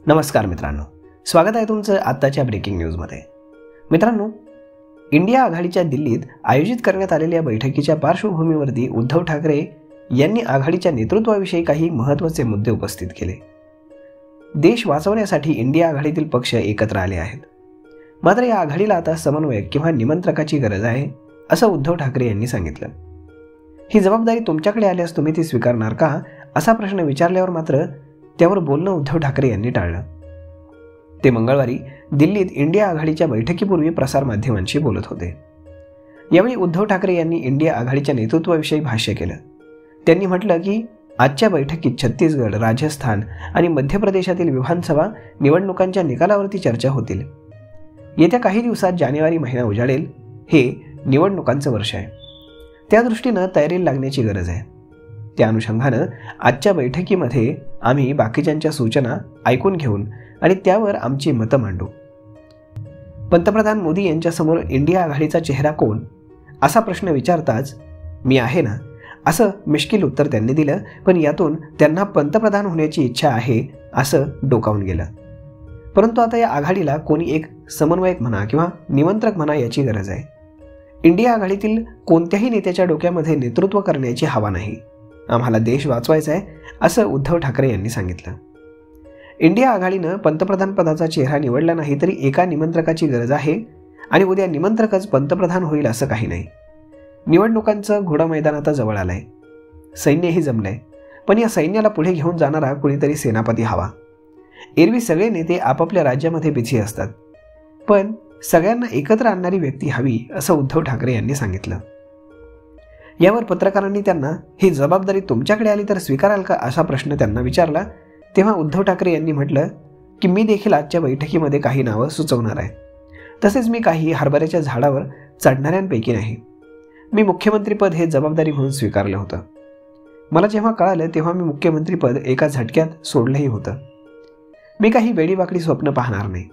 नमस्कार मित्रांनो, स्वागत आहे तुमचं आत्ताच्या ब्रेकिंग न्यूजमध्ये। मित्रांनो, इंडिया आघाडीच्या दिल्लीत आयोजित करण्यात आलेल्या बैठकीच्या पार्श्वभूमीवरती उद्धव ठाकरे यांनी आघाडीच्या नेतृत्वाविषयी काही महत्त्वाचे मुद्दे उपस्थित केले। देश वाचवण्यासाठी इंडिया आघाडीतील पक्ष एकत्र आले आहेत, मात्र या आघाडीला आता समन्वयक किंवा निमंत्रकाची गरज आहे, असं उद्धव ठाकरे यांनी सांगितलं। ही जबाबदारी तुमच्याकडे आल्यास तुम्ही ती स्वीकारणार का, असा प्रश्न विचारल्यावर मात्र त्यावर बोलणं उद्धव ठाकरे यांनी टाळलं। ते मंगळवारी दिल्लीत इंडिया आघाडीच्या बैठकीपूर्वी प्रसारमाध्यमांशी बोलत होते। यावेळी उद्धव ठाकरे यांनी इंडिया आघाडीच्या नेतृत्वाविषयी भाष्य केलं। त्यांनी म्हटलं की आजच्या बैठकीत छत्तीसगड, राजस्थान आणि मध्य प्रदेशातील विधानसभा निवडणुकांच्या निकालावरती चर्चा होतील। येत्या काही दिवसात जानेवारी महिना उजाडेल। हे निवडणुकांचं वर्ष आहे, त्या दृष्टीनं तयारीला लागण्याची गरज आहे। त्या अनुषंगानं आजच्या बैठकीमध्ये आम्ही बाकीच्यांच्या सूचना ऐकून घेऊन आणि त्यावर आमची मतं मांडू। पंतप्रधान मोदी यांच्यासमोर इंडिया आघाडीचा चेहरा कोण, असा प्रश्न विचारताच मी आहे ना, असं मिश्किल उत्तर त्यांनी दिलं। पण यातून त्यांना पंतप्रधान होण्याची इच्छा आहे असं डोकावून गेलं। परंतु आता या आघाडीला कोणी एक समन्वयक म्हणा किंवा निमंत्रक म्हणा याची गरज आहे। इंडिया आघाडीतील कोणत्याही नेत्याच्या डोक्यामध्ये नेतृत्व करण्याची हवा नाही। आम्हाला देश वाचवायचा आहे, असं उद्धव ठाकरे यांनी सांगितलं। इंडिया आघाडीनं पंतप्रधान पदाचा चेहरा निवडला नाही तरी एका निमंत्रकाची गरज आहे आणि उद्या निमंत्रकच पंतप्रधान होईल असं काही नाही। निवडणुकांचं घोडा मैदान आता जवळ आलंय, सैन्यही जमलंय, पण या सैन्याला पुढे घेऊन जाणारा कुणीतरी सेनापती हवा। एरवी सगळे नेते आपापल्या राज्यामध्ये बिझी असतात, पण सगळ्यांना एकत्र आणणारी व्यक्ती हवी, असं उद्धव ठाकरे यांनी सांगितलं। यावर पत्रकारांनी त्यांना ही जबाबदारी तुमच्याकडे आली तर स्वीकाराल का, असा प्रश्न त्यांना विचारला। तेव्हा उद्धव ठाकरे यांनी म्हटलं की मी देखील आजच्या बैठकीमध्ये काही नावं सुचवणार आहे, तसेच मी काही हरभऱ्याच्या झाडावर चढणाऱ्यांपैकी नाही। मी मुख्यमंत्रीपद हे जबाबदारी म्हणून स्वीकारलं होतं। मला जेव्हा कळालं तेव्हा मी मुख्यमंत्रीपद एका झटक्यात सोडलंही होतं। मी काही वेडीवाकडी स्वप्न पाहणार नाही।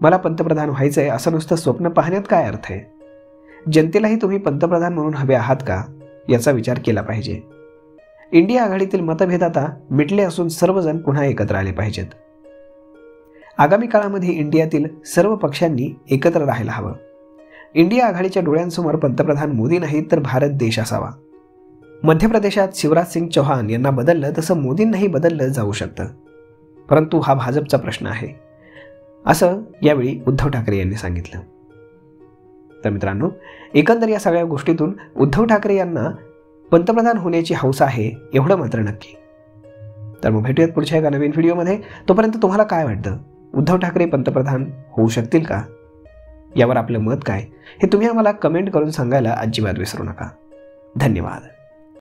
मला पंतप्रधान व्हायचंय असं नुसतं स्वप्न पाहण्यात काय अर्थ आहे? जनतेलाही तुम्ही पंतप्रधान म्हणून हवे आहात का, याचा विचार केला पाहिजे। इंडिया आघाडीतील मतभेद आता मिटले असून सर्वजण पुन्हा एकत्र आले पाहिजेत। आगामी काळामध्ये इंडियातील सर्व पक्षांनी एकत्र राहायला हवं। इंडिया आघाडीच्या डोळ्यांसमोर पंतप्रधान मोदी नाहीत तर भारत देश असावा। मध्य प्रदेशात शिवराज सिंग चौहान यांना बदललं तसं मोदींनाही बदललं जाऊ शकतं, परंतु हा भाजपचा प्रश्न आहे, असं यावेळी उद्धव ठाकरे यांनी सांगितलं। तर मित्रांनो, एकंदर या सगळ्या गोष्टीतून उद्धव ठाकरे यांना पंतप्रधान होण्याची हौस आहे, एवढं मात्र नक्की। तर मग भेटूयात पुढच्या एका नवीन व्हिडिओमध्ये। तोपर्यंत तुम्हाला काय वाटतं, उद्धव ठाकरे पंतप्रधान होऊ शकतील का? यावर आपलं मत काय हे तुम्ही आम्हाला कमेंट करून सांगायला अजिबात विसरू नका। धन्यवाद।